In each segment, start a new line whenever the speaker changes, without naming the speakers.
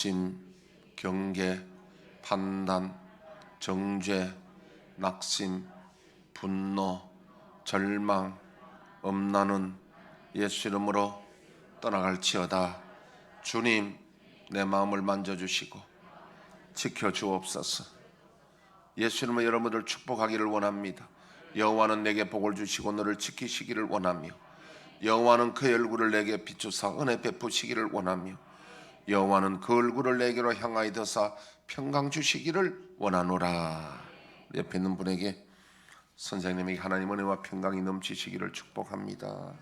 심, 경계, 판단, 정죄, 낙심, 분노, 절망, 엄나는 예수 이름으로 떠나갈지어다. 주님, 내 마음을 만져주시고 지켜주옵소서. 예수 이름으로 여러분들 축복하기를 원합니다. 여호와는 내게 복을 주시고 너를 지키시기를 원하며, 여호와는 그의 얼굴을 내게 비추사 은혜 베푸시기를 원하며, 여호와는 그 얼굴을 내게로 향하여 드사 평강 주시기를 원하노라. 옆에 있는 분에게, 선생님에게 하나님 은혜와 평강이 넘치시기를 축복합니다.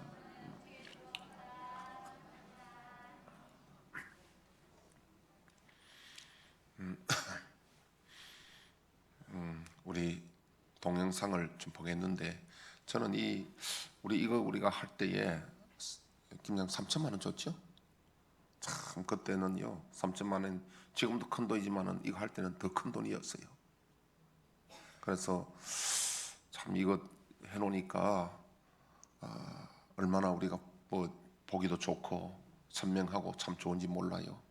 우리 동영상을 좀 보겠는데, 저는 우리가 할 때에 김장 3천만 원 줬죠. 참 그때는요 3천만 원, 지금도 큰 돈이지만은 이거 할 때는 더 큰 돈이었어요. 그래서 참 이거 해놓으니까 얼마나 우리가 보기도 좋고 선명하고 참 좋은지 몰라요.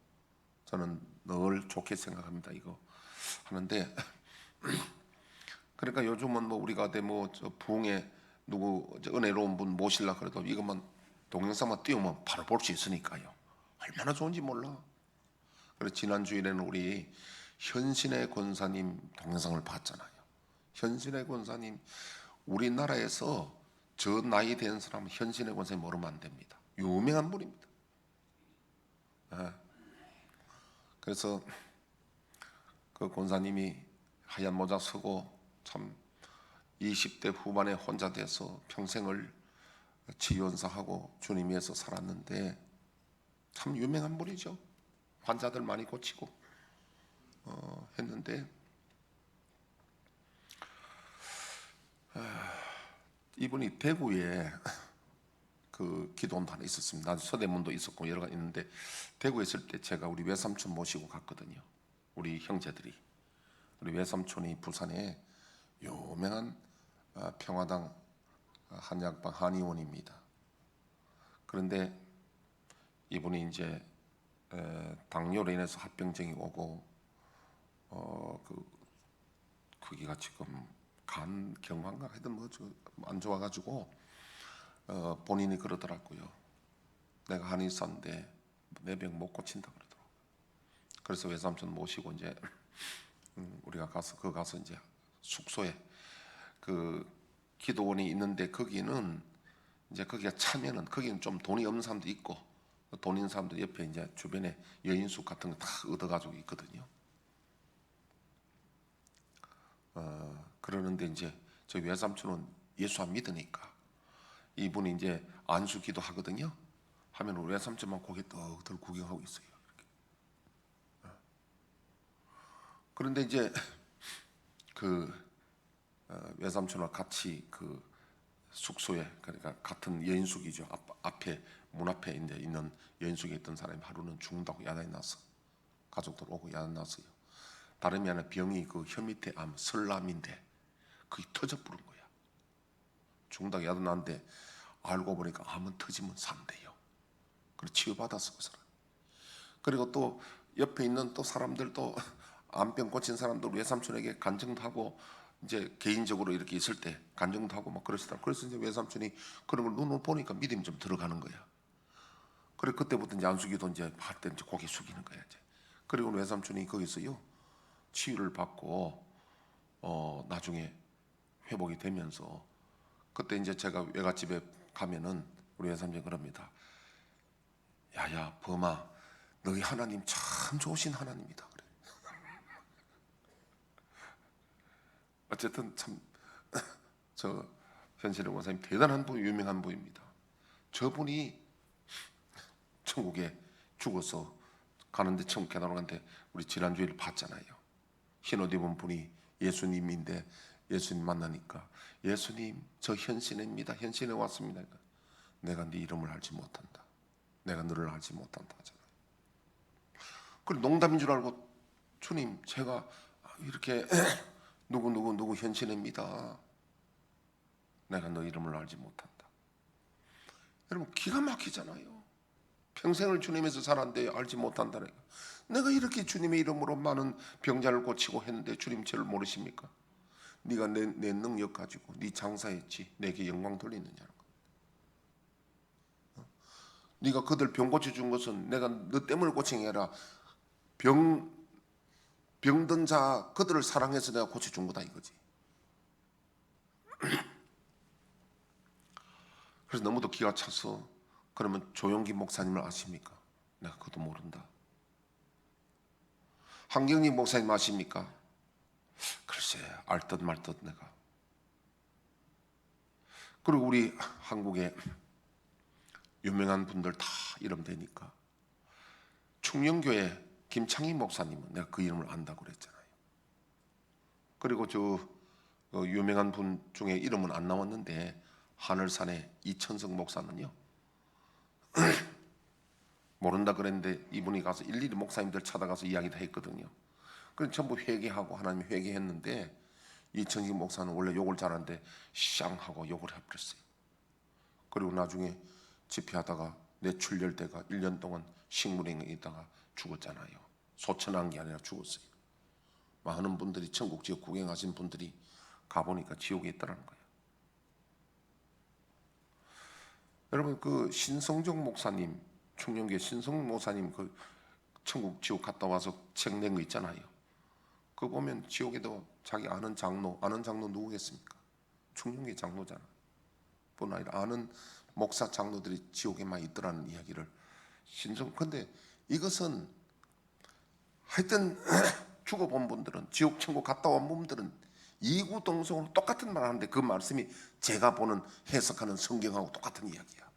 저는 늘 좋게 생각합니다. 이거 하는데 그러니까 요즘은 우리가 부흥에 누구 은혜로운 분 모실라 그래도 이것만 동영상만 띄우면 바로 볼 수 있으니까요. 얼마나 좋은지 몰라. 그래서 지난 주일에는 우리 현신의 권사님 동영상을 봤잖아요. 현신의 권사님, 우리나라에서 저 나이 된 사람 현신의 권사님 모르면 안 됩니다. 유명한 분입니다. 그래서 그 권사님이 하얀 모자 쓰고 참 20대 후반에 혼자 돼서 평생을 지연사하고 주님 위해서 살았는데 참 유명한 분이죠. 환자들 많이 고치고 했는데 이분이 대구에 그 기도원도 하나 있었습니다. 나도 서대문도 있었고 여러 가지 있는데, 대구에 있을 때 제가 우리 외삼촌 모시고 갔거든요. 우리 형제들이. 우리 외삼촌이 부산에 유명한 평화당 한약방 한의원입니다. 그런데 이분이 이제 당뇨로 인해서 합병증이 오고 거기가 지금 간 경화인가 하여튼 안 좋아가지고 본인이 그러더라고요. 내가 한의사인데 내 병 못 고친다 그러더라고요. 그래서 외삼촌 모시고 이제 우리가 가서 이제 숙소에 그 기도원이 있는데, 거기는 이제 거기가 차면은 거기는 좀 돈이 없는 사람도 있고 돈 있는 사람들 옆에 이제 주변에 여인숙 같은 거 다 얻어가지고 있거든요. 그러는데 이제 저희 외삼촌은 예수 안 믿으니까 이분이 이제 안수기도 하거든요. 하면 우리 외삼촌만 고개 떡들 구경하고 있어요. 그런데 이제 그 외삼촌과 같이 그 숙소에, 그러니까 같은 여인숙이죠. 앞에 문 앞에 이제 있는 여인숙에 있던 사람이 하루는 죽는다고 야단이 났어. 가족들 오고 야단 났어요. 다름이 아니라 병이 그 혀 밑에 암, 설암인데 그게 터져 부른 거야. 죽는다고 야단 났는데 알고 보니까 암은 터지면 산대요. 그래서 치유받았어 그 사람. 그리고 또 옆에 있는 또 사람들도 암병 고친 사람들 외삼촌에게 간증도 하고 이제 개인적으로 이렇게 있을 때 간증도 하고 막 그러시더라고. 그래서 이제 외삼촌이 그런 걸 눈을 보니까 믿음이 좀 들어가는 거야. 그래 그때부터 이제 안수기도 이제 할 때 이제 고개 숙이는 거야 이제. 그리고 외삼촌이 거기서요 치유를 받고 나중에 회복이 되면서, 그때 이제 제가 외갓집에 가면은 우리 외삼촌이 그럽니다. 야야 범아, 너희 하나님 참 좋으신 하나님이다 그래. 어쨌든 참 저 현실의 원사님 대단한 분, 유명한 분입니다. 저분이 천국에 죽어서 가는데 천국 계단으로 가는데 우리 지난주에 봤잖아요. 흰옷 입은 분이 예수님인데 예수님 만나니까 예수님 저 현신입니다. 현신에 왔습니다. 내가 네 이름을 알지 못한다. 내가 너를 알지 못한다 하잖아요. 그래 농담인 줄 알고 주님 제가 이렇게 누구 현신입니다. 내가 너 이름을 알지 못한다. 여러분 기가 막히잖아요. 평생을 주님에서 살았는데 알지 못한다니까. 내가 이렇게 주님의 이름으로 많은 병자를 고치고 했는데 주님 저를 모르십니까? 네가 내 능력 가지고 네 장사했지 내게 영광 돌리느냐는 거. 네가 그들 병 고쳐준 것은 내가 너 때문에 고친 게 아니라 병든 자 그들을 사랑해서 내가 고쳐준 거다 이거지. 그래서 너무도 기가 차서 그러면 조용기 목사님을 아십니까? 내가 그것도 모른다. 한경림 목사님 아십니까? 글쎄 알 듯 말 듯 내가. 그리고 우리 한국에 유명한 분들 다 이름 되니까 충령교회 김창희 목사님은 내가 그 이름을 안다고 그랬잖아요. 그리고 저 유명한 분 중에 이름은 안 나왔는데 하늘산의 이천석 목사는요 모른다 그랬는데 이분이 가서 일일이 목사님들 찾아가서 이야기 다 했거든요. 그래서 전부 회개하고 하나님 회개했는데 이천석 목사는 원래 욕을 잘하는데 쌍하고 욕을 해버렸어요. 그리고 나중에 집회하다가 뇌출혈대가 1년 동안 식물행에 있다가 죽었잖아요. 소천한 게 아니라 죽었어요. 많은 분들이 천국 지옥 구경하신 분들이 가보니까 지옥에 있더라는 거예요. 여러분 그 신성정 목사님 충령교회 신성 목사님 그 천국 지옥 갔다 와서 책 낸 거 있잖아요. 그거 보면 지옥에도 자기 아는 장로 누구겠습니까? 충령교회 장로잖아. 뿐 아니라 아는 목사 장로들이 지옥에 많이 있더라는 이야기를 신성. 근데 이것은 하여튼 죽어본 분들은 지옥 천국 갔다 온 분들은 이구동성으로 똑같은 말 하는데 그 말씀이 제가 보는 해석하는 성경하고 똑같은 이야기야.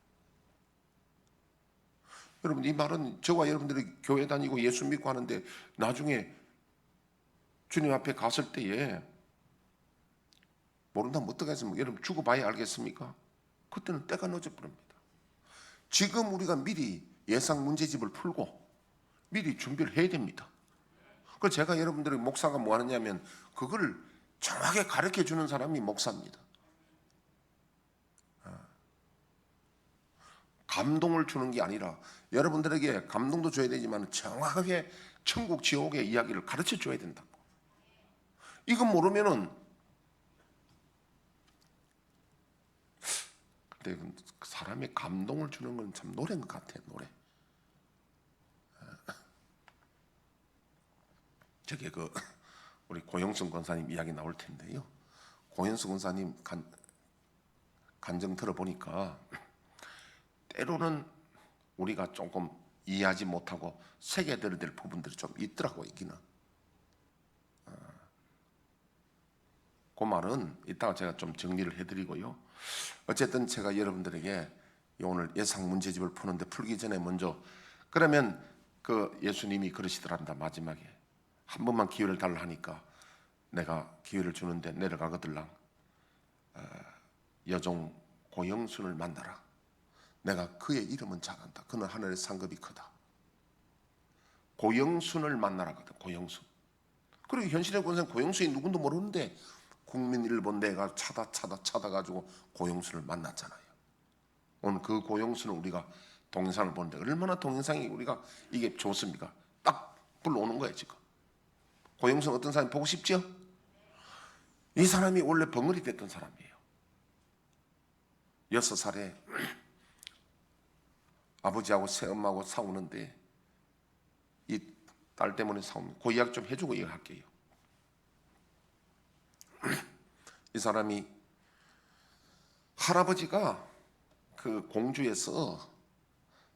여러분 이 말은 저와 여러분들이 교회 다니고 예수 믿고 하는데 나중에 주님 앞에 갔을 때에 모른다면 어떻게 하겠습니까? 여러분 죽어봐야 알겠습니까? 그때는 때가 늦어 버립니다. 지금 우리가 미리 예상 문제집을 풀고 미리 준비를 해야 됩니다. 그래서 제가 여러분들의 목사가 뭐 하느냐면 그걸 정확하게 가르쳐 주는 사람이 목사입니다. 감동을 주는 게 아니라 여러분들에게 감동도 줘야 되지만 정확하게 천국 지옥의 이야기를 가르쳐 줘야 된다고. 이거 모르면은 근데 사람의 감동을 주는 건 참 노래인 것 같아요. 노래. 저게 그 우리 고영순 권사님 이야기 나올 텐데요. 고영순 권사님 간증 들어보니까 때로는 우리가 조금 이해하지 못하고 새겨들어야 될 부분들이 좀 있더라고 있기는. 그 말은 이따가 제가 좀 정리를 해드리고요. 어쨌든 제가 여러분들에게 오늘 예상 문제집을 푸는데 풀기 전에 먼저 그러면 그 예수님이 그러시더랍니다. 마지막에 한 번만 기회를 달라 하니까 내가 기회를 주는데 내려가거들랑 여종 고영순을 만나라. 내가 그의 이름은 잘한다. 그는 하늘의 상급이 크다. 고영순을 만나라거든. 고영순. 그리고 현실의 권세는 고영순이 누군도 모르는데 국민일보 내가 찾아가지고 고영순을 만났잖아요. 오늘 그 고영순을 우리가 동영상을 보는데 얼마나 동영상이 우리가 이게 좋습니까? 딱 불러오는 거예요 지금. 고영순 어떤 사람이 보고 싶죠? 이 사람이 원래 벙어리 됐던 사람이에요. 6살에 아버지하고 새엄마하고 싸우는데 이 딸 때문에 싸웁니다. 그 이야기 좀 해주고 이야기할게요. 이 사람이 할아버지가 그 공주에서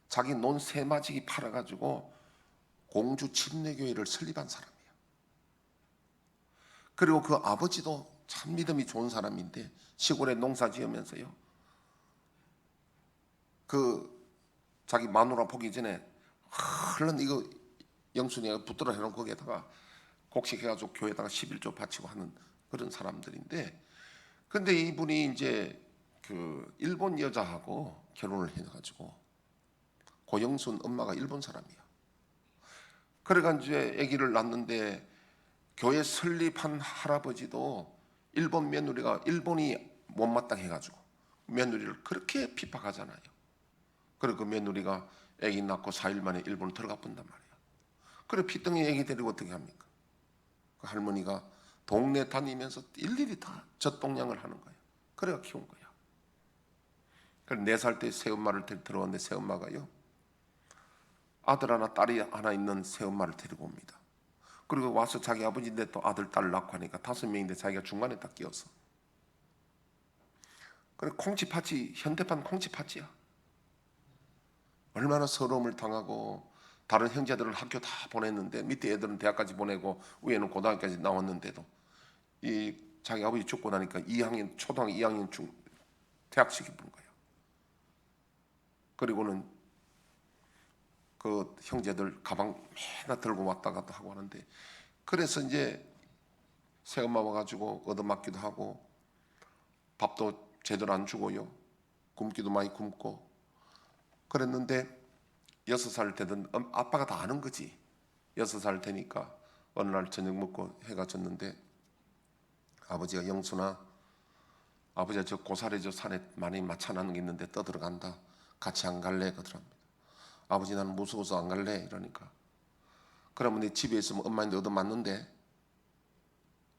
자기 논 세마지기 팔아가지고 공주 침례교회를 설립한 사람이에요. 그리고 그 아버지도 참 믿음이 좋은 사람인데 시골에 농사 지으면서요. 그 자기 마누라 보기 전에 얼른 이거 영순이가 붙들어 해놓은 거기에다가 곡식해가지고 교회에다가 11조 바치고 하는 그런 사람들인데, 근데 이분이 이제 그 일본 여자하고 결혼을 해가지고 고영순 엄마가 일본 사람이야. 그래가 이제 아기를 낳는데 교회 설립한 할아버지도 일본 며느리가 일본이 못마땅해가지고 며느리를 그렇게 핍박하잖아요. 그리고 그 며느리가 애기 낳고 4일 만에 일본 들어가 본단 말이야. 그래 피덩이 애기 데리고 어떻게 합니까? 그 할머니가 동네 다니면서 일일이 다 젖동량을 하는 거야. 그래가 키운 거야. 그래 4살 때 새엄마를 들어왔는데 새엄마가요, 아들 하나 딸이 하나 있는 새엄마를 데리고 옵니다. 그리고 와서 자기 아버지인데 또 아들 딸 낳고 하니까 5명인데 자기가 중간에 딱 끼었어. 그래 콩쥐팥쥐, 현대판 콩쥐팥쥐야. 얼마나 서러움을 당하고, 다른 형제들은 학교 다 보냈는데 밑에 애들은 대학까지 보내고 위에는 고등학교까지 나왔는데도 이 자기 아버지 죽고 나니까 2학년 초등학교 2학년 중 대학 시켜본 거예요. 그리고는 그 형제들 가방 맨날 들고 왔다 갔다 하고 하는데, 그래서 이제 새엄마 와가지고 얻어맞기도 하고 밥도 제대로 안 주고요, 굶기도 많이 굶고 그랬는데 6살 되던 아빠가 다 아는 거지. 6살 되니까 어느 날 저녁 먹고 해가 졌는데 아버지가 영순아, 아버지가 저 고사리 저 산에 많이 마차나는 게 있는데 떠들어간다. 같이 안 갈래? 그러더랍니다. 아버지 나는 무서워서 안 갈래? 이러니까 그러면 내 집에 있으면 엄마인데 얻어맞는데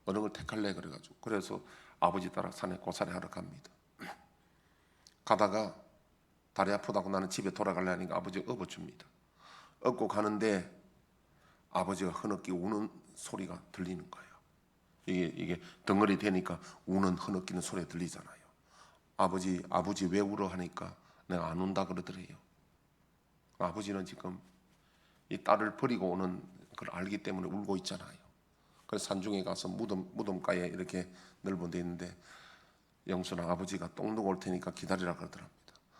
어느 걸 택할래? 그래가지고 그래서 아버지 따라 산에 고사리 하러 갑니다. 가다가 다리 아프다고 나는 집에 돌아갈래 하니까 아버지가 업어줍니다. 업고 가는데 아버지가 흐느끼 우는 소리가 들리는 거예요. 이게 덩어리 되니까 우는 흐느끼는 소리가 들리잖아요. 아버지 왜 울어 하니까 내가 안 운다 그러더래요. 아버지는 지금 이 딸을 버리고 오는 걸 알기 때문에 울고 있잖아요. 그래서 산중에 가서 무덤가에 이렇게 넓은 데 있는데 영순아, 아버지가 똥 누고 올 테니까 기다리라 그러더랍니다.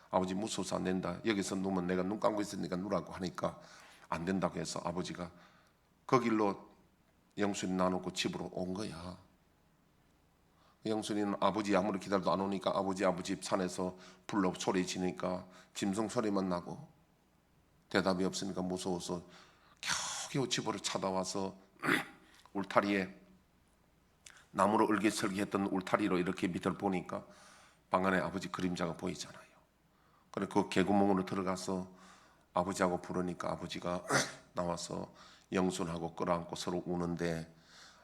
아버지 무서워서 안 된다. 여기서 누면 내가 눈 감고 있으니까 누라고 하니까 안 된다고 해서 아버지가 그 길로 영순이 놔놓고 집으로 온 거야. 영순이는 아버지 아무리 기다려도 안 오니까 아버지 산에서 불러 소리 지니까 짐승 소리만 나고 대답이 없으니까 무서워서 겨우겨우 집으로 찾아와서 울타리에 나무로 얼기설기했던 울타리로 이렇게 밑을 보니까 방 안에 아버지 그림자가 보이잖아요. 그래 그 개구멍으로 들어가서 아버지하고 부르니까 아버지가 나와서 영순하고 끌어안고 서로 우는데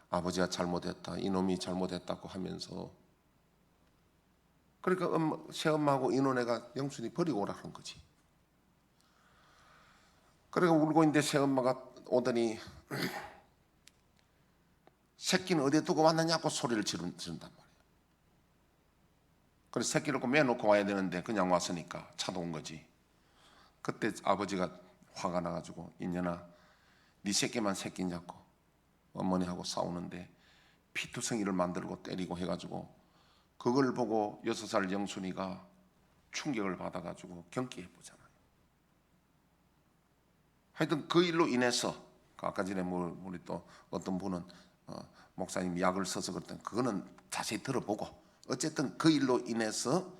아버지가 잘못했다, 이놈이 잘못했다고 하면서, 그러니까 새엄마하고 이놈애가 영순이 버리고 오라 한 거지. 그러니까 울고 있는데 새엄마가 오더니 새끼는 어디에 두고 왔느냐고 소리를 지른단 말이에요. 그래서 새끼를 매놓고 와야 되는데 그냥 왔으니까 차도 온 거지. 그때 아버지가 화가 나가지고 인연아, 네 새끼만 새끼냐고 어머니하고 싸우는데 피투성이를 만들고 때리고 해가지고 그걸 보고 6살 영순이가 충격을 받아가지고 경기해보잖아요. 하여튼 그 일로 인해서 아까 전에 우리 또 어떤 분은 목사님 약을 써서 그랬더니 그거는 자세히 들어보고 어쨌든 그 일로 인해서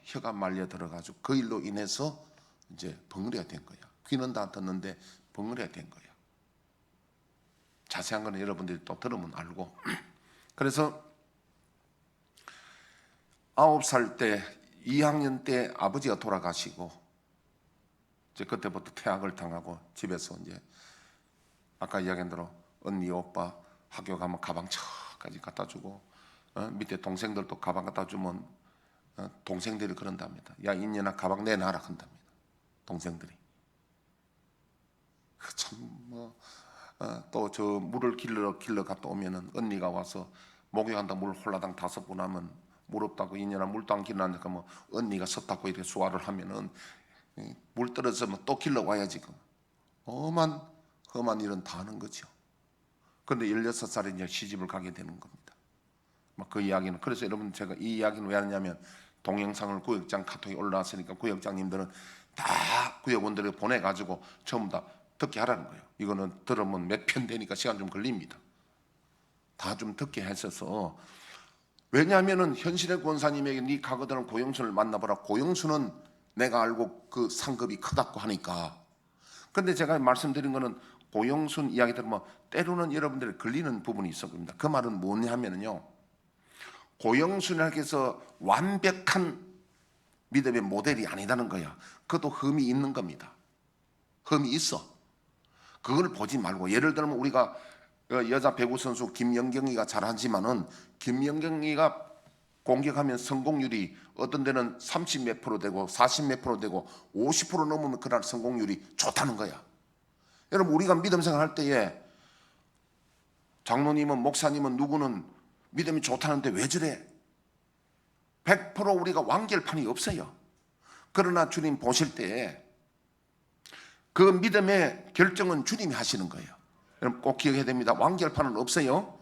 혀가 말려 들어가지고 그 일로 인해서 이제 벙어리가 된 거야. 귀는 다 듣는데 벙어리가 된 거야. 자세한 거는 여러분들이 또 들으면 알고. 그래서 9살 때 2학년 때 아버지가 돌아가시고 이제 그때부터 퇴학을 당하고 집에서 이제 아까 이야기한 대로 언니 오빠 학교 가면 가방 처까지 갖다 주고 밑에 동생들도 가방 갖다 주면 동생들이 그런답니다. 야 인연아 가방 내놔라 한답니다. 동생들이. 참 또 저 물을 길러 갔다 오면은 언니가 와서 목욕한다 물 홀라당 5번 하면 물 없다고 인연아 물도 안 길러니까 뭐 언니가 섰다고 이렇게 수화를 하면은 물 떨어지면 또 길러 와야지. 험한 일은 다 하는 거죠. 그런데 16살에 이제 시집을 가게 되는 겁니다. 그 이야기는, 그래서 여러분 제가 이 이야기는 왜 하냐면 동영상을 구역장 카톡에 올라왔으니까 구역장님들은 다 구역원들을 보내가지고 전부 다 듣게 하라는 거예요. 이거는 들으면 몇 편 되니까 시간 좀 걸립니다. 다 좀 듣게 했어서. 왜냐하면은 현실의 권사님에게 네 가거들은 고영순을 만나보라. 고영순은 내가 알고 그 상급이 크다고 하니까. 근데 제가 말씀드린 거는 고영순 이야기 들으면 때로는 여러분들이 걸리는 부분이 있어 봅니다. 그 말은 뭐냐면요, 고영순에게서 완벽한 믿음의 모델이 아니다는 거야. 그것도 흠이 있는 겁니다. 흠이 있어. 그걸 보지 말고, 예를 들면 우리가 여자 배구 선수 김연경이가 잘하지만은 김연경이가 공격하면 성공률이 어떤 데는 30 몇 프로 되고 40 몇 프로 되고 50% 넘으면 그날 성공률이 좋다는 거야. 여러분, 우리가 믿음 생활할 때에 장로님은, 목사님은, 누구는 믿음이 좋다는데 왜 저래? 100% 우리가 완결판이 없어요. 그러나 주님 보실 때 그 믿음의 결정은 주님이 하시는 거예요. 여러분 꼭 기억해야 됩니다. 완결판은 없어요.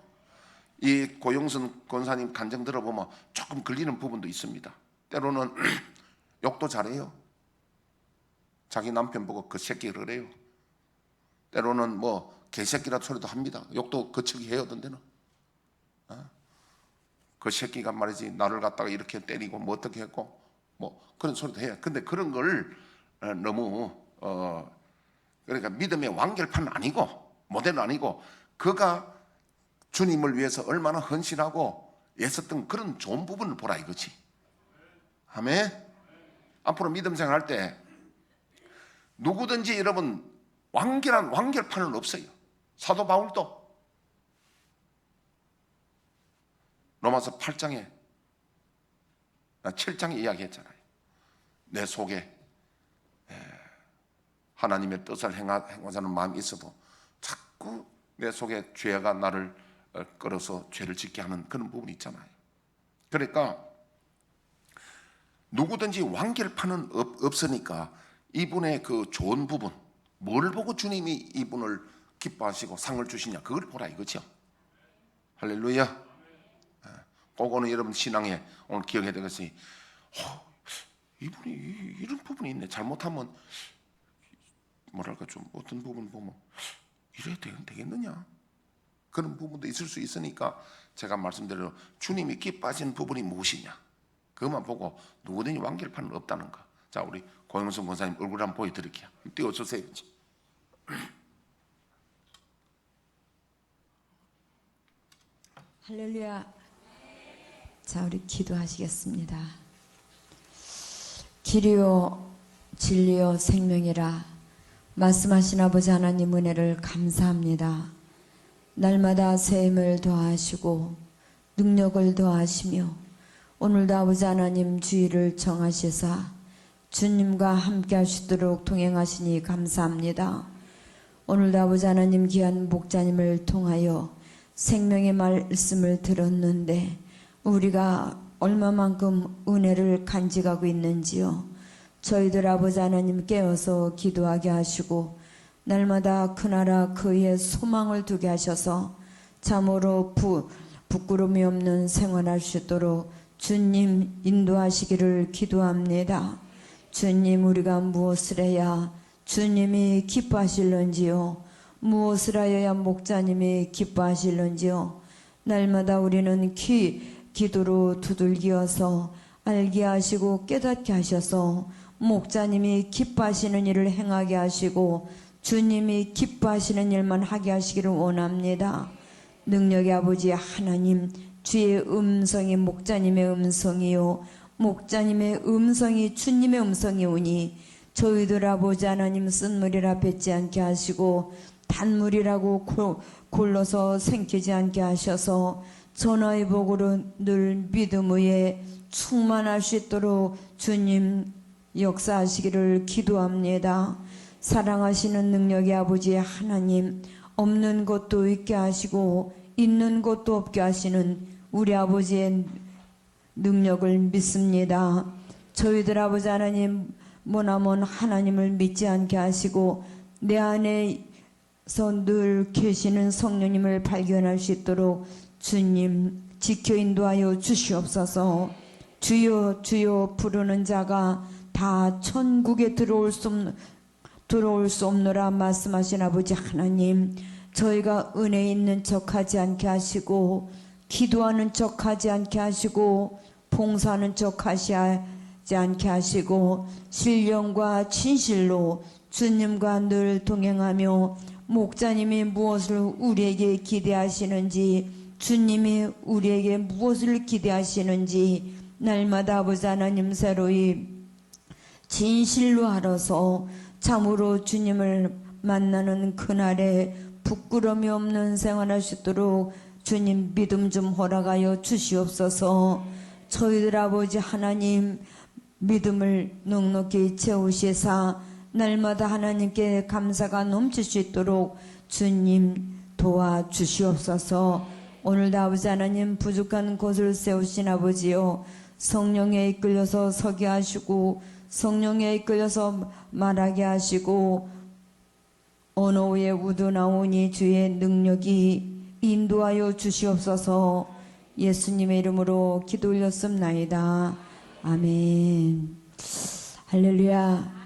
이 고영선 권사님 간증 들어보면 조금 걸리는 부분도 있습니다. 때로는 욕도 잘해요. 자기 남편 보고 그 새끼 그래요. 때로는 뭐 개새끼라 소리도 합니다. 욕도 거칠게 해요. 어떤 데는 그 새끼가 말이지 나를 갖다가 이렇게 때리고 뭐 어떻게 했고 뭐 그런 소리도 해요. 근데 그런 걸 너무 그러니까 믿음의 완결판은 아니고 모델은 아니고 그가 주님을 위해서 얼마나 헌신하고 애썼던 그런 좋은 부분을 보라 이거지. 아멘. 앞으로 믿음 생활할 때 누구든지 여러분 완결한 완결판은 없어요. 사도 바울도 로마서 8장에 7장에 이야기했잖아요. 내 속에 하나님의 뜻을 행하자는 마음이 있어도 자꾸 내 속에 죄가 나를 끌어서 죄를 짓게 하는 그런 부분이 있잖아요. 그러니까 누구든지 완결판은 없으니까 이분의 그 좋은 부분, 뭘 보고 주님이 이분을 기뻐하시고 상을 주시냐, 그걸 보라 이거죠. 할렐루야. 그거는 여러분 신앙에 오늘 기억해야 될 것이 이분이 이런 부분이 있네. 잘못하면 뭐랄까 좀 어떤 부분 보면 이래야 되겠느냐, 그런 부분도 있을 수 있으니까 제가 말씀드린 주님이 기뻐하시는 부분이 무엇이냐, 그것만 보고 누구든지 완결판은 없다는 거. 자, 우리 고영선 권사님 얼굴 한번 보여드릴게요. 띄워주세요.
할렐루야. 자, 우리 기도하시겠습니다. 길이요 진리요 생명이라 말씀하신 아버지 하나님 은혜를 감사합니다. 날마다 새 힘을 더하시고 능력을 더하시며 오늘도 아버지 하나님 주의를 정하시사 주님과 함께 하시도록 동행하시니 감사합니다. 오늘도 아버지 하나님 귀한 목자님을 통하여 생명의 말씀을 들었는데 우리가 얼마만큼 은혜를 간직하고 있는지요. 저희들 아버지 하나님 깨어서 기도하게 하시고 날마다 그 나라 그의 소망을 두게 하셔서 참으로 부끄러움이 없는 생활할 수 있도록 주님 인도하시기를 기도합니다. 주님, 우리가 무엇을 해야 주님이 기뻐하실런지요, 무엇을 하여야 목자님이 기뻐하실런지요. 날마다 우리는 기도로 두들기어서 알게 하시고 깨닫게 하셔서 목자님이 기뻐하시는 일을 행하게 하시고 주님이 기뻐하시는 일만 하게 하시기를 원합니다. 능력의 아버지 하나님, 주의 음성이 목자님의 음성이요 목자님의 음성이 주님의 음성이 오니 저희들 아버지 하나님 쓴물이라 뱉지 않게 하시고 단물이라고 골라서 생기지 않게 하셔서 전하의 복으로 늘 믿음 위에 충만할 수 있도록 주님 역사하시기를 기도합니다. 사랑하시는 능력의 아버지 하나님, 없는 것도 있게 하시고 있는 것도 없게 하시는 우리 아버지의 능력을 믿습니다. 저희들 아버지 하나님 머나먼 하나님을 믿지 않게 하시고 내 안에서 늘 계시는 성령님을 발견할 수 있도록 주님 지켜 인도하여 주시옵소서. 주여 주여 부르는 자가 다 천국에 들어올 수 없노라 말씀하신 아버지 하나님, 저희가 은혜 있는 척하지 않게 하시고 기도하는 척하지 않게 하시고 봉사하는 척하지 않게 하시고 신령과 진실로 주님과 늘 동행하며 목자님이 무엇을 우리에게 기대하시는지, 주님이 우리에게 무엇을 기대하시는지 날마다 아버지 하나님 새로이 진실로 알아서 참으로 주님을 만나는 그날에 부끄러움이 없는 생활하시도록 주님 믿음 좀 허락하여 주시옵소서. 저희들 아버지 하나님 믿음을 넉넉히 채우시사 날마다 하나님께 감사가 넘칠 수 있도록 주님 도와주시옵소서. 오늘도 아버지 하나님 부족한 곳을 세우신 아버지요, 성령에 이끌려서 서게 하시고 성령에 이끌려서 말하게 하시고 언어 위에 우러나오니 주의 능력이 인도하여 주시옵소서. 예수님의 이름으로 기도 올렸습나이다. 아멘. 할렐루야.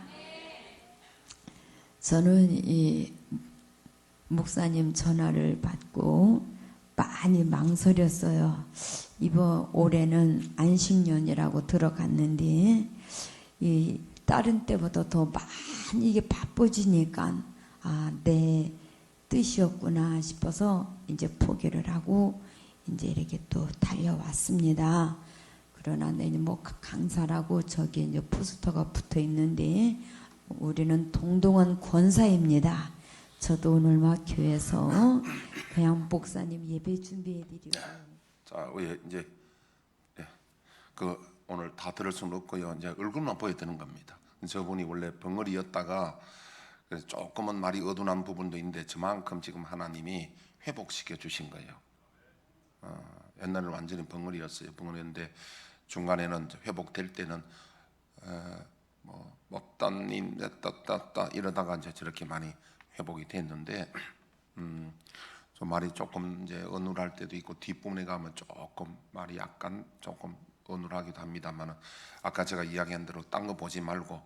저는 이 목사님 전화를 받고 많이 망설였어요. 이번 올해는 안식년이라고 들어갔는데 이 다른 때보다 더 많이 이게 바빠지니까 내 뜻이었구나 싶어서 이제 포기를 하고 이제 이렇게 또 달려왔습니다. 그러나 내일 뭐 강사라고 저기 이제 포스터가 붙어 있는데 우리는 동동한 권사입니다. 저도 오늘 막 교회에서 그냥 목사님 예배 준비해드리고.
자, 이제 오늘 다 들을 수는 없고요. 이제 얼굴만 보여드리는 겁니다. 저분이 원래 벙어리였다가 그래서 조금은 말이 어둔한 부분도 있는데 저만큼 지금 하나님이 회복시켜 주신 거예요. 옛날에는 완전히 벙어리였어요. 벙어리였는데 중간에는 회복될 때는 목단님 따따따 이러다가 이제 저렇게 많이 회복이 됐는데 좀 말이 조금 이제 어눌할 때도 있고 뒷부분에 가면 조금 말이 약간 조금 어눌하기도 합니다만 아까 제가 이야기한 대로 딴 거 보지 말고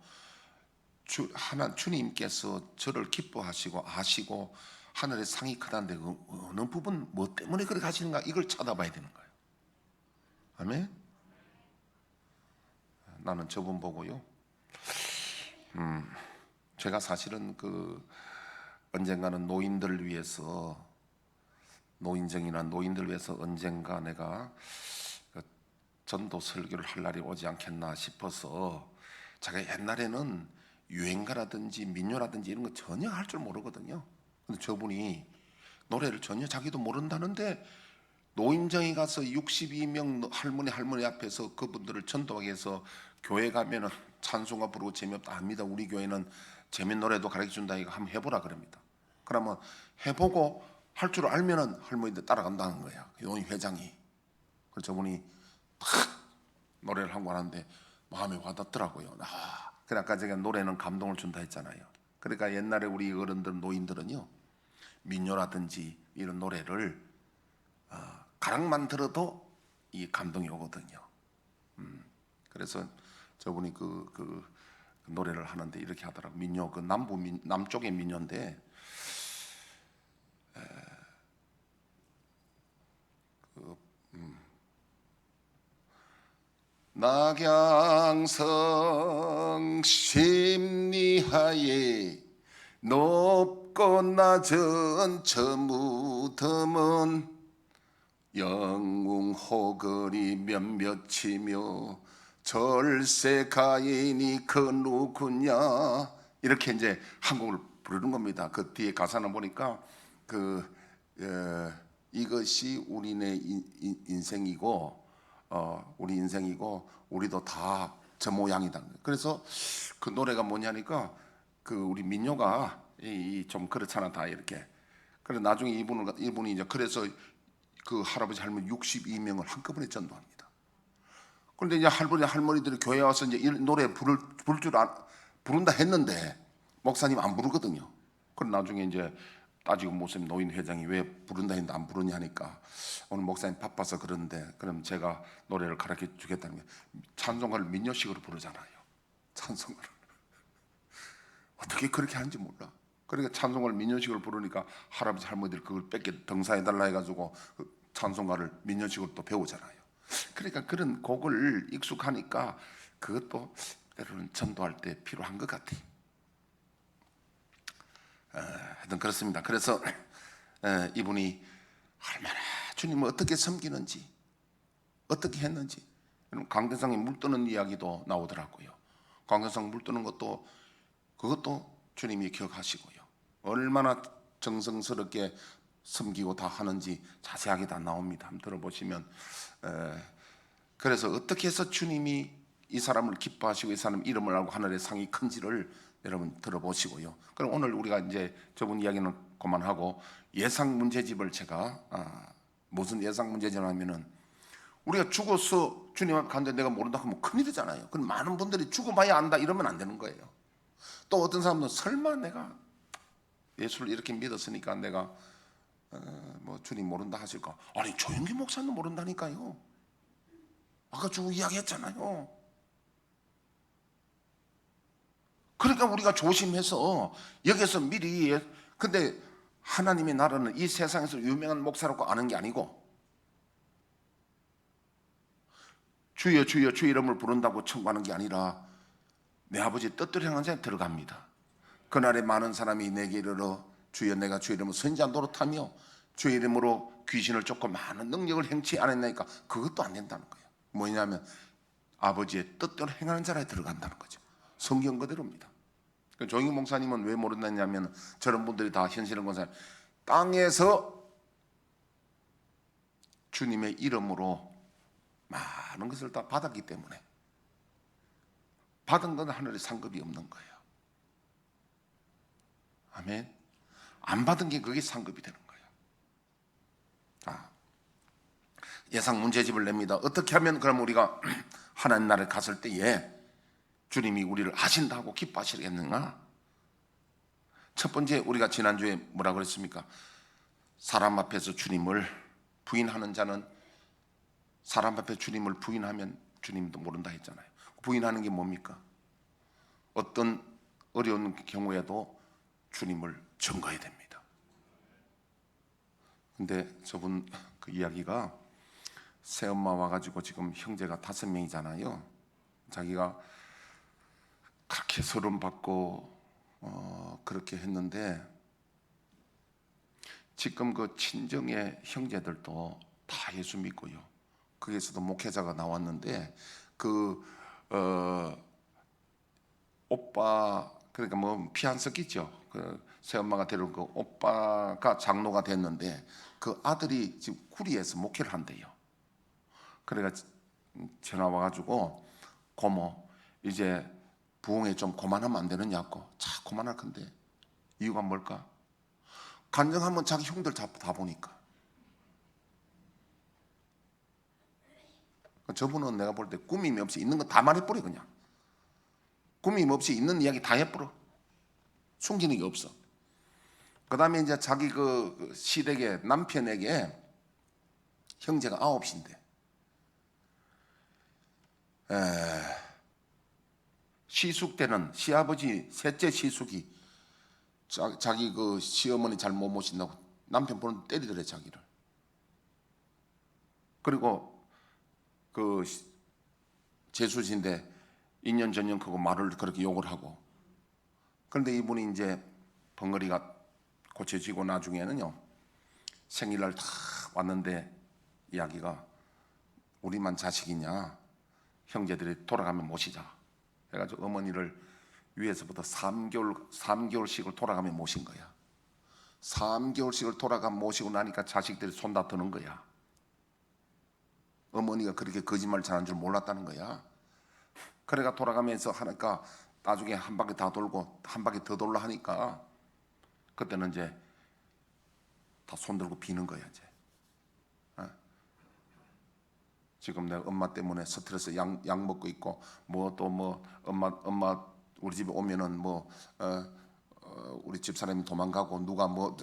주님께서 저를 기뻐하시고 아시고 하늘의 상이 크다는데 어느 부분 뭐 때문에 그렇게 하시는가 이걸 찾아봐야 되는 거예요. 아멘. 나는 저분 보고요. 제가 사실은 언젠가는 노인들을 위해서 노인정이나 노인들을 위해서 언젠가 내가 전도 설교를 할 날이 오지 않겠나 싶어서 제가 옛날에는 유행가라든지 민요라든지 이런 거 전혀 할 줄 모르거든요. 근데 저분이 노래를 전혀 자기도 모른다는데 노인정에 가서 62명 할머니 앞에서 그분들을 전도하기 위해서 교회 가면은 찬송가 부르고 재미없다 합니다. 우리 교회는 재밌는 노래도 가르쳐준다. 이거 한번 해보라 그럽니다. 그러면 해보고 할 줄 알면은 할머니들 따라간다는 거예요. 노인 회장이. 그래서 저분이 탁 노래를 한 번 하는데 마음에 와닿더라고요. 그래 아까 제가 노래는 감동을 준다 했잖아요. 그러니까 옛날에 우리 어른들 노인들은요 민요라든지 이런 노래를 가락만 들어도 이 감동이 오거든요. 그래서 저분이 그 노래를 하는데 이렇게 하더라고. 민요 남쪽의 민요인데 낙양성 심리하에 높고 낮은 저 무덤은 영웅호걸이 몇몇이며 절세 가인이 그 누구냐 이렇게 이제 한 곡을 부르는 겁니다. 그 뒤에 가사는 보니까 이것이 우리네 인생이고 우리 인생이고 우리도 다 저 모양이다. 그래서 그 노래가 뭐냐니까 우리 민요가 좀 그렇잖아 다 이렇게. 그래 나중에 이분이 이제 그래서 그 할아버지 할머니 62명을 한꺼번에 전도합니다. 그런데 이제 할머니들이 교회 와서 이제 이 노래 부른다 했는데 목사님 안 부르거든요. 그럼 나중에 이제 따지고 목사님 노인 회장이 왜 부른다 했는데 안 부르냐 하니까 오늘 목사님 바빠서 그러는데 그럼 제가 노래를 가르쳐 주겠다는 게 찬송가를 민요식으로 부르잖아요. 찬송가를 어떻게 그렇게 하는지 몰라. 그러니까 찬송가를 민요식으로 부르니까 할아버지 할머니들 그걸 뺏게 등사해달라 해가지고 찬송가를 민요식으로 또 배우잖아요. 그러니까 그런 곡을 익숙하니까 그것도 때로는 전도할 때 필요한 것 같아. 하여튼 그렇습니다. 그래서 이분이 얼마나 주님을 어떻게 섬기는지 어떻게 했는지 강대상에 물 뜨는 이야기도 나오더라고요. 광교상 물 뜨는 것도 그것도 주님이 기억하시고요. 얼마나 정성스럽게 섬기고 다 하는지 자세하게 다 나옵니다. 한번 들어보시면 그래서 어떻게 해서 주님이 이 사람을 기뻐하시고 이 사람 이름을 알고 하늘의 상이 큰지를 여러분 들어보시고요. 그럼 오늘 우리가 이제 저번 이야기는 그만하고 예상 문제집을 제가 무슨 예상 문제집이냐면은 우리가 죽어서 주님 앞에 갔는데 내가 모른다 하면 큰일이잖아요. 그럼 많은 분들이 죽어봐야 안다 이러면 안 되는 거예요. 또 어떤 사람은 설마 내가 예수를 이렇게 믿었으니까 내가 뭐 주님 모른다 하실까? 아니 조영기 목사는 모른다니까요. 아까 쭉 이야기했잖아요. 그러니까 우리가 조심해서 여기서 미리 근데 하나님의 나라는 이 세상에서 유명한 목사라고 아는 게 아니고 주여 주여 주 이름을 부른다고 청구하는 게 아니라 내 아버지 뜻대로 행하는 자에 들어갑니다. 그날에 많은 사람이 내게 이르러 주여 내가 주 이름으로 선지자 노릇하며 주 이름으로 귀신을 쫓고 많은 능력을 행치 않았나니까 그것도 안 된다는 거예요. 뭐냐면 아버지의 뜻대로 행하는 자라에 들어간다는 거죠. 성경 그대로입니다. 조영기 목사님은 왜 모른다냐면 저런 분들이 다 현실은 권사 땅에서 주님의 이름으로 많은 것을 다 받았기 때문에 받은 건 하늘에 상급이 없는 거예요. 아멘. 안 받은 게 그게 상급이 되는 거예요. 예상 문제집을 냅니다. 어떻게 하면 그럼 우리가 하나님 나라에 갔을 때에 주님이 우리를 하신다고 기뻐하시겠는가? 첫 번째 우리가 지난주에 뭐라고 그랬습니까? 사람 앞에서 주님을 부인하는 자는 사람 앞에 주님을 부인하면 주님도 모른다 했잖아요. 부인하는 게 뭡니까? 어떤 어려운 경우에도 주님을 증거해야 됩니다. 근데 저분 그 이야기가 새엄마 와가지고 지금 형제가 5명이잖아요. 자기가 그렇게 서름 받고 그렇게 했는데 지금 그 친정의 형제들도 다 예수 믿고요. 거기에서도 목회자가 나왔는데 그 오빠 그러니까 뭐 피 안 섞이죠. 그 새엄마가 데려온 그 오빠가 장로가 됐는데 그 아들이 지금 구리에서 목회를 한대요. 그래가 전화 와가지고 고모 이제 부흥회 좀 그만하면 안 되느냐고. 자 그만할 건데 이유가 뭘까? 간증하면 자기 형들 다 보니까. 저분은 내가 볼 때 꾸밈이 없이 있는 거 다 말해버려 그냥. 꾸밈 없이 있는 이야기 다 해버려. 숨기는 게 없어. 그 다음에 이제 자기 그 시댁에 남편에게 형제가 9인데 시숙 때는 시아버지 셋째 시숙이 자기 그 시어머니 잘 못 모신다고 남편 보는 때리더래 자기를. 그리고 그 재수신데 인연 전년 크고 말을 그렇게 욕을 하고. 그런데 이분이 이제 벙어리가 고쳐지고 나중에는요 생일날 다 왔는데 이야기가 우리만 자식이냐 형제들이 돌아가면 모시자 해가지고 어머니를 위에서부터 3개월씩을 돌아가면 모신 거야. 3개월씩을 돌아가 모시고 나니까 자식들이 손 다 드는 거야. 어머니가 그렇게 거짓말 잘하는 줄 몰랐다는 거야. 그래가 돌아가면서 하니까 나중에 한 바퀴 다 돌고 한 바퀴 더 돌라 하니까 그때는 이제 다 손들고 비는 거야 이제. 지금 내가 엄마 때문에 스트레스 약 먹고 있고 뭐 또 뭐 엄마 우리 집에 오면은 뭐 우리 집 사람이 도망가고 누가 뭐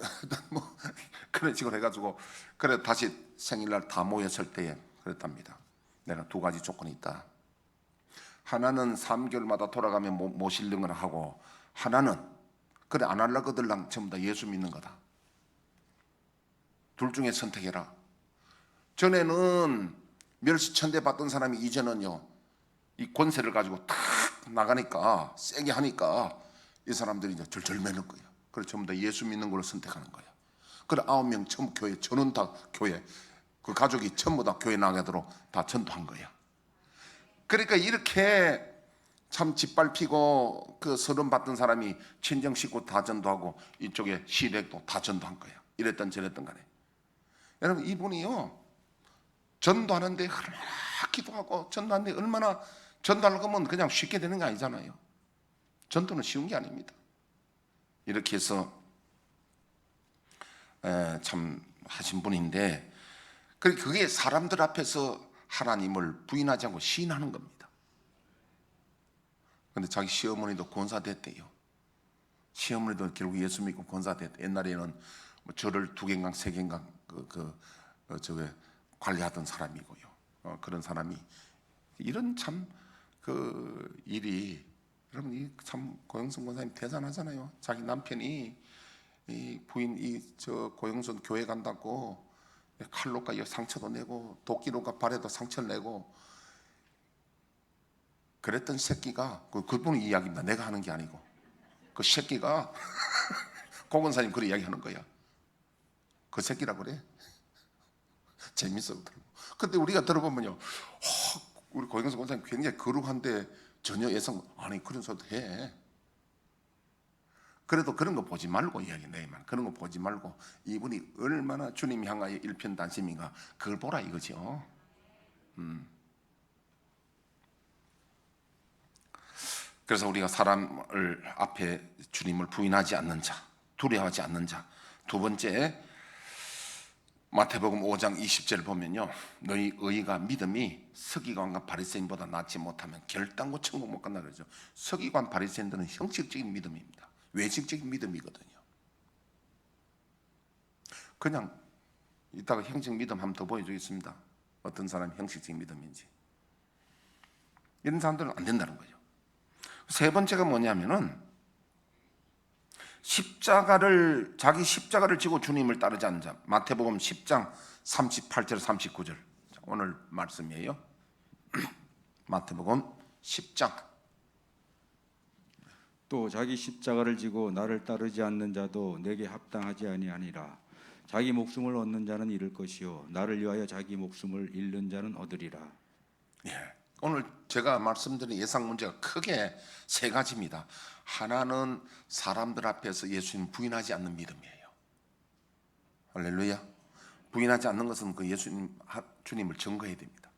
그런 식으로 해가지고 그래 다시 생일날 다 모였을 때에 그랬답니다. 내가 2가지 조건이 있다. 하나는 3개월마다 돌아가면 모시는 걸 하고 하나는 그래 안 할라거들랑 전부 다 예수 믿는 거다. 둘 중에 선택해라. 전에는 멸시천대 받던 사람이 이제는요 이 권세를 가지고 탁 나가니까 세게 하니까 이 사람들이 이제 절절 매는 거예요. 그래서 전부 다 예수 믿는 걸 선택하는 거예요. 그래 9명 전부 교회 저는 다 교회 그 가족이 전부 다 교회 나가도록 다 전도한 거예요. 그러니까 이렇게 참 짓밟히고 그 서름 받던 사람이 친정 식구 다 전도하고 이쪽에 시댁도 다 전도한 거야. 이랬던 저랬던 간에. 여러분 이분이요 전도하는데 얼마나 기도하고 전도하는데 얼마나 전도하는 거면 그냥 쉽게 되는 게 아니잖아요. 전도는 쉬운 게 아닙니다. 이렇게 해서 참 하신 분인데 그게 사람들 앞에서 하나님을 부인하지 않고 시인하는 겁니다. 근데 자기 시어머니도 권사 됐대요. 시어머니도 결국 예수 믿고 권사 됐대. 옛날에는 뭐 절을 2개인가 3개인가 저게 관리하던 사람이고요. 그런 사람이 이런 참 그 일이 여러분 이 참 고영선 권사님 대단하잖아요. 자기 남편이 이 부인 저 고영선 교회 간다고 칼로까지 상처도 내고 도끼로가 발에도 상처를 내고 그랬던 새끼가 그분의 이야기입니다. 내가 하는 게 아니고 그 새끼가 고 권사님 그런 이야기 하는 거야. 그 새끼라 그래. 재밌어. 근데 우리가 들어보면요, 우리 고영선 권사님 굉장히 거룩한데 전혀 예상 아니 그런 소리도 해. 그래도 그런 거 보지 말고 이야기 내만 그런 거 보지 말고 이분이 얼마나 주님 향하여 일편단심인가 그걸 보라 이거죠. 그래서 우리가 사람을 앞에 주님을 부인하지 않는 자, 두려워하지 않는 자. 두 번째 마태복음 5장 20절 보면요, 너희 의가 믿음이 서기관과 바리새인보다 낫지 못하면 결단코 천국 못 간다 그러죠. 서기관 바리새인들은 형식적인 믿음입니다. 외식적인 믿음이거든요. 그냥 이따가 형식 믿음 한번 더 보여주겠습니다. 어떤 사람이 형식적인 믿음인지. 이런 사람들은 안 된다는 거예요. 세 번째가 뭐냐면은 자기 십자가를 지고 주님을 따르지 않는 자. 마태복음 10장 38절 39절 오늘 말씀이에요. 마태복음 10장.
또 자기 십자가를 지고 나를 따르지 않는 자도 내게 합당하지 아니하니라. 자기 목숨을 얻는 자는 잃을 것이요 나를 위하여 자기 목숨을 잃는 자는 얻으리라.
예. 오늘 제가 말씀드린 예상 문제가 크게 세 가지입니다. 하나는 사람들 앞에서 예수님 부인하지 않는 믿음이에요. 할렐루야. 부인하지 않는 것은 그 주님을 증거해야 됩니다.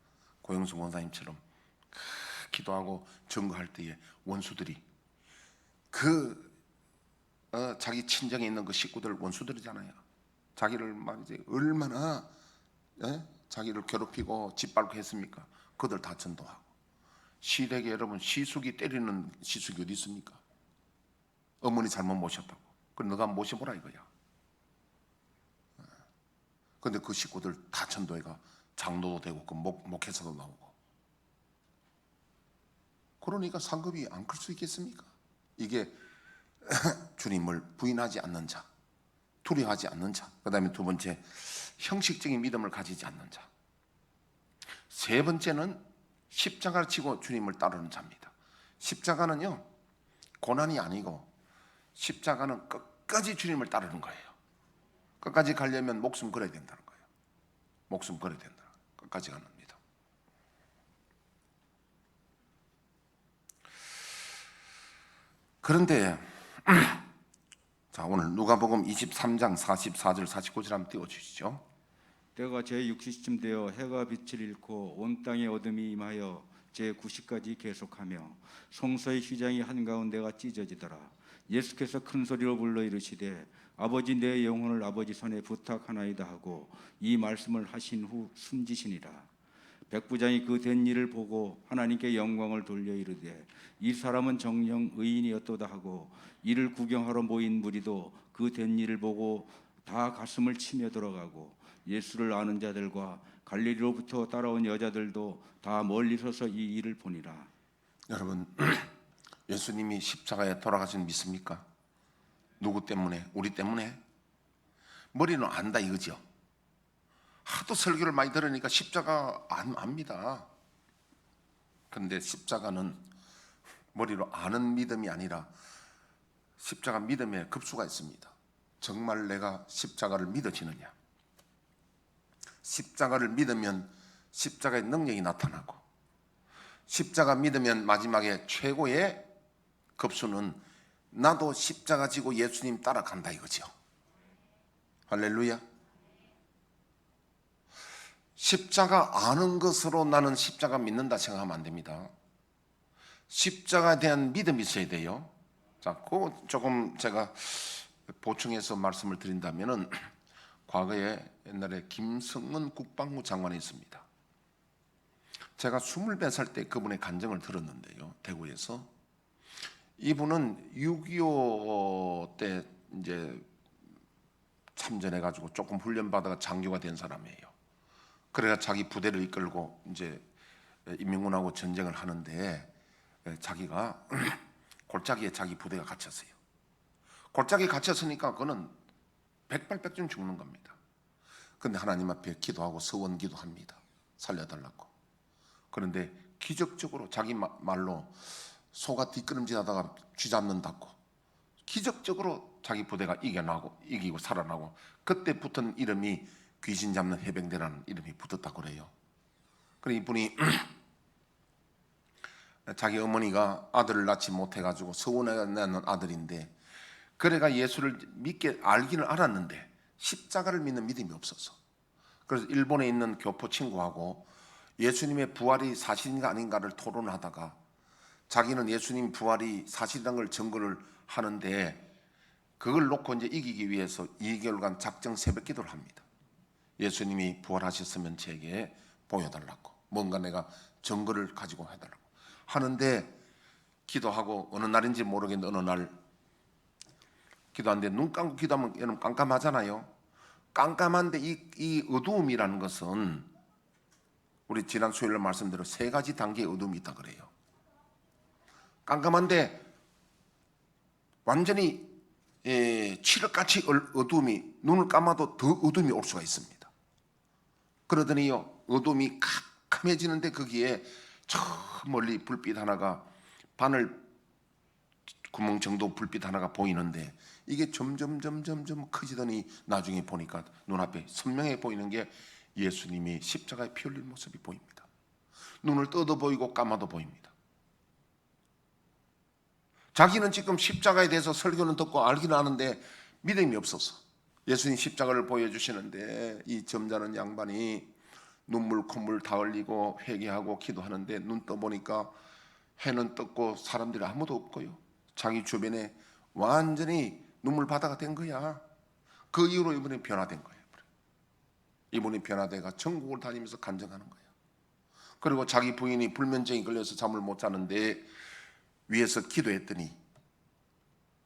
고영수 권사님처럼 기도하고 증거할 때에 원수들이 자기 친정에 있는 그 식구들 원수들이잖아요. 자기를 막 이제 얼마나 자기를 괴롭히고 짓밟고 했습니까? 그들 다 전도하고. 시댁에 여러분 시숙이 때리는 시숙이 어디 있습니까? 어머니 잘못 모셨다고. 그럼 너가 모셔보라 이거야. 근데 그 식구들 다 전도해가 장로도 되고 그 목회자도 나오고. 그러니까 상급이 안 클 수 있겠습니까? 이게 주님을 부인하지 않는 자, 두려워하지 않는 자. 그 다음에 두 번째 형식적인 믿음을 가지지 않는 자. 세 번째는 십자가를 지고 주님을 따르는 자입니다. 십자가는요 고난이 아니고 십자가는 끝까지 주님을 따르는 거예요. 끝까지 가려면 목숨 걸어야 된다는 거예요. 목숨 걸어야 된다. 끝까지 가는 믿음. 그런데 자 오늘 누가복음 23장 44절 49절 한번 띄워주시죠.
때가 제60쯤 되어 해가 빛을 잃고 온 땅에 어둠이 임하여 제90까지 계속하며 성소의 휘장이 한가운데가 찢어지더라. 예수께서 큰 소리로 불러 이르시되 아버지 내 영혼을 아버지 손에 부탁하나이다 하고 이 말씀을 하신 후 숨지시니라. 백부장이 그 된 일을 보고 하나님께 영광을 돌려 이르되 이 사람은 정녕 의인이었도다 하고 이를 구경하러 모인 무리도 그 된 일을 보고 다 가슴을 치며 들어가고 예수를 아는 자들과 갈릴리로부터 따라온 여자들도 다 멀리 서서 이 일을 보니라.
여러분 예수님이 십자가에 돌아가신 믿습니까? 누구 때문에? 우리 때문에? 머리는 안다 이거죠. 하도 설교를 많이 들으니까 십자가 안 압니다. 그런데 십자가는 머리로 아는 믿음이 아니라 십자가 믿음에 급수가 있습니다. 정말 내가 십자가를 믿어지느냐? 십자가를 믿으면 십자가의 능력이 나타나고 십자가 믿으면 마지막에 최고의 급수는 나도 십자가 지고 예수님 따라간다 이거죠. 할렐루야. 십자가 아는 것으로 나는 십자가 믿는다 생각하면 안 됩니다. 십자가에 대한 믿음이 있어야 돼요. 자, 그 조금 제가 보충해서 말씀을 드린다면은 과거에 옛날에 김성은 국방부 장관이 있습니다. 제가 24살 때 그분의 간증을 들었는데요. 대구에서. 이분은 6.25 때 이제 참전해 가지고 조금 훈련 받아가 장교가 된 사람이에요. 그래가 자기 부대를 이끌고 이제 인민군하고 전쟁을 하는데 자기가 골짜기에 자기 부대가 갇혔어요. 골짜기에 갇혔으니까 그는 백발백중 죽는 겁니다. 근데 하나님 앞에 기도하고 서원 기도합니다. 살려달라고. 그런데 기적적으로 자기 말로 소가 뒷걸음질하다가 쥐잡는다고 기적적으로 자기 부대가 이기고 살아나고 그때 붙은 이름이 귀신 잡는 해병대라는 이름이 붙었다고 그래요. 그래 이분이 자기 어머니가 아들을 낳지 못해가지고 서운해 낳는 아들인데 그래가 예수를 믿게 알기는 알았는데 십자가를 믿는 믿음이 없어서 그래서 일본에 있는 교포 친구하고 예수님의 부활이 사실인가 아닌가를 토론하다가 자기는 예수님 부활이 사실이라는 걸 증거를 하는데 그걸 놓고 이제 이기기 위해서 2개월간 작정 새벽 기도를 합니다. 예수님이 부활하셨으면 제게 보여달라고 뭔가 내가 증거를 가지고 해달라고 하는데 기도하고 어느 날인지 모르겠는데 어느 날 기도하는데 눈 감고 기도하면 여러분 깜깜하잖아요. 깜깜한데 이 어두움이라는 것은 우리 지난 수요일에 말씀대로 3가지 단계의 어둠이 있다 그래요. 깜깜한데 완전히 칠흑같이 어둠이 눈을 감아도 더 어둠이 올 수가 있습니다. 그러더니요 어둠이 캄캄해지는데 거기에 저 멀리 불빛 하나가 바늘 구멍 정도 불빛 하나가 보이는데 이게 점점 커지더니 나중에 보니까 눈앞에 선명해 보이는 게 예수님이 십자가에 피 흘린 모습이 보입니다. 눈을 떠도 보이고 감아도 보입니다. 자기는 지금 십자가에 대해서 설교는 듣고 알기는 아는데 믿음이 없어서 예수님 십자가를 보여주시는데 이 점잖은 양반이 눈물 콧물 다 흘리고 회개하고 기도하는데 눈 떠보니까 해는 떴고 사람들이 아무도 없고요. 자기 주변에 완전히 눈물 바다가 된 거야. 그 이후로 이분이 변화된 거예요. 이분이 변화돼가 전국을 다니면서 간증하는 거예요. 그리고 자기 부인이 불면증이 걸려서 잠을 못 자는데 위에서 기도했더니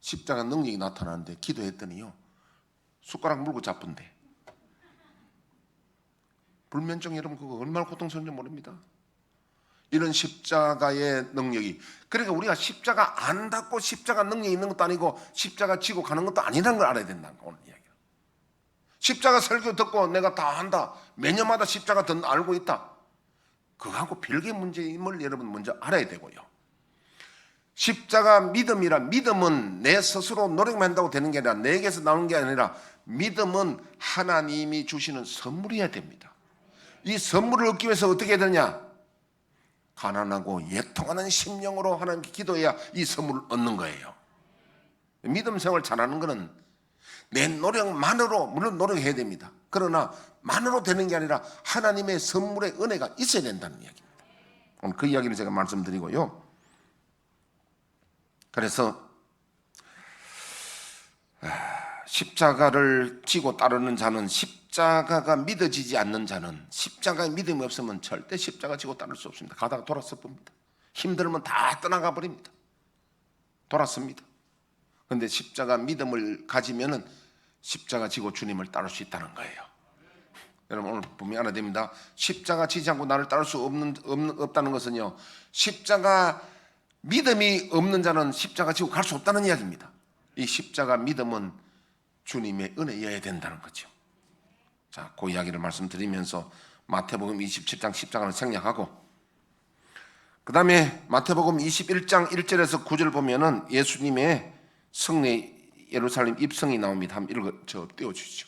십자가 능력이 나타나는데 기도했더니요 숟가락 물고 자쁜데 불면증 여러분 그거 얼마나 고통스러운지 모릅니다. 이런 십자가의 능력이 그러니까 우리가 십자가 안닫고 십자가 능력이 있는 것도 아니고 십자가 지고 가는 것도 아니라는 걸 알아야 된다는 거 오늘 이야기야. 십자가 설교 듣고 내가 다 한다 매년마다 십자가 알고 있다 그거하고 별개의 문제임을 여러분 먼저 알아야 되고요. 십자가 믿음이라 믿음은 내 스스로 노력만 한다고 되는 게 아니라 내게서 나오는 게 아니라 믿음은 하나님이 주시는 선물이어야 됩니다. 이 선물을 얻기 위해서 어떻게 해야 되냐? 가난하고 예통하는 심령으로 하나님께 기도해야 이 선물을 얻는 거예요. 믿음 생활 잘하는 것은 내 노력만으로 물론 노력해야 됩니다. 그러나 만으로 되는 게 아니라 하나님의 선물의 은혜가 있어야 된다는 이야기입니다. 오늘 그 이야기를 제가 말씀드리고요. 그래서 십자가를 지고 따르는 자는 십자가가 믿어지지 않는 자는 십자가에 믿음이 없으면 절대 십자가 지고 따를 수 없습니다. 가다가 돌았을 뿐입니다. 힘들면 다 떠나가 버립니다. 돌았습니다. 그런데 십자가 믿음을 가지면은 십자가 지고 주님을 따를 수 있다는 거예요. 여러분 오늘 분명히 알아야 됩니다. 십자가 지지 않고 나를 따를 수 없다는 것은요 십자가 믿음이 없는 자는 십자가 지고 갈 수 없다는 이야기입니다. 이 십자가 믿음은 주님의 은혜여야 된다는 거죠. 자, 그 이야기를 말씀드리면서 마태복음 27장 10장을 생략하고 그 다음에 마태복음 21장 1절에서 9절 보면은 예수님의 성내 예루살렘 입성이 나옵니다. 한번 띄워주시죠.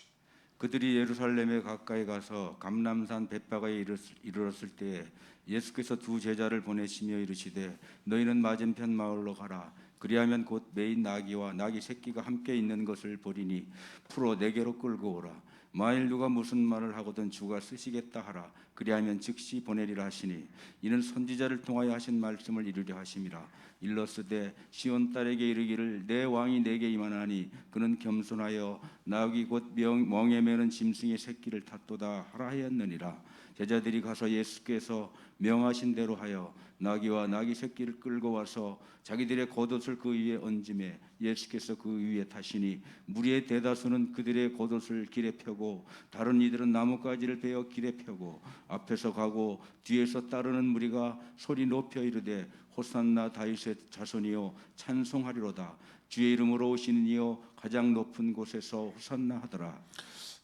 그들이 예루살렘에 가까이 가서 감람산 벳바가에 이르렀을 때에 예수께서 두 제자를 보내시며 이르시되 너희는 맞은편 마을로 가라. 그리하면 곧 매인 나귀와 나귀 새끼가 함께 있는 것을 보리니 풀어 내게로 끌고 오라. 만일 누가 무슨 말을 하거든 주가 쓰시겠다 하라. 그리하면 즉시 보내리라 하시니 이는 선지자를 통하여 하신 말씀을 이루려 하심이라. 일러스되 시온 딸에게 이르기를 내 왕이 내게 임하나니 그는 겸손하여 나귀 곧 멍에 매는 짐승의 새끼를 탔도다 하라 하였느니라. 제자들이 가서 예수께서 명하신 대로 하여 나귀와 나귀 새끼를 끌고 와서 자기들의 겉옷을 그 위에 얹음에 예수께서 그 위에 타시니 무리의 대다수는 그들의 겉옷을 길에 펴고 다른 이들은 나뭇가지를 베어 길에 펴고 앞에서 가고 뒤에서 따르는 무리가 소리 높여 이르되 호산나 다윗의 자손이여 찬송하리로다. 주의 이름으로 오시는 이여 가장 높은 곳에서 호산나 하더라.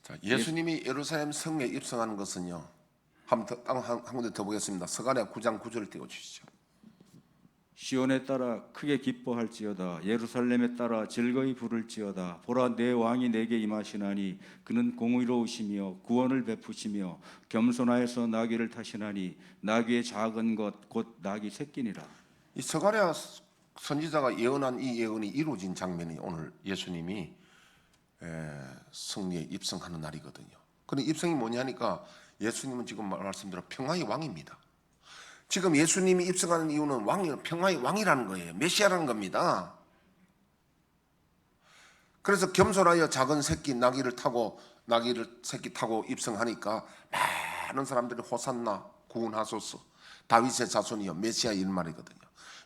자, 예수님이 예루살렘 성에 입성하는 것은요. 한 군데 더 보겠습니다. 서가랴 9장 9절을 띄워 주시죠.
시온에 따라 크게 기뻐할지어다. 예루살렘에 따라 즐거이 부를지어다. 보라 내 왕이 내게 임하시나니 그는 공의로우시며 구원을 베푸시며 겸손하여서 나귀를 타시나니 나귀의 작은 것 곧 나귀 새끼니라.
이 서가랴 선지자가 예언한 이 예언이 이루어진 장면이 오늘 예수님이 승리에 입성하는 날이거든요. 그런데 입성이 뭐냐니까 예수님은 지금 말씀대로 평화의 왕입니다. 지금 예수님이 입성하는 이유는 평화의 왕이라는 거예요. 메시아라는 겁니다. 그래서 겸손하여 작은 새끼 나귀를 새끼 타고 입성하니까 많은 사람들이 호산나 구원하소서 다윗의 자손이여 메시아 이런 말이거든요.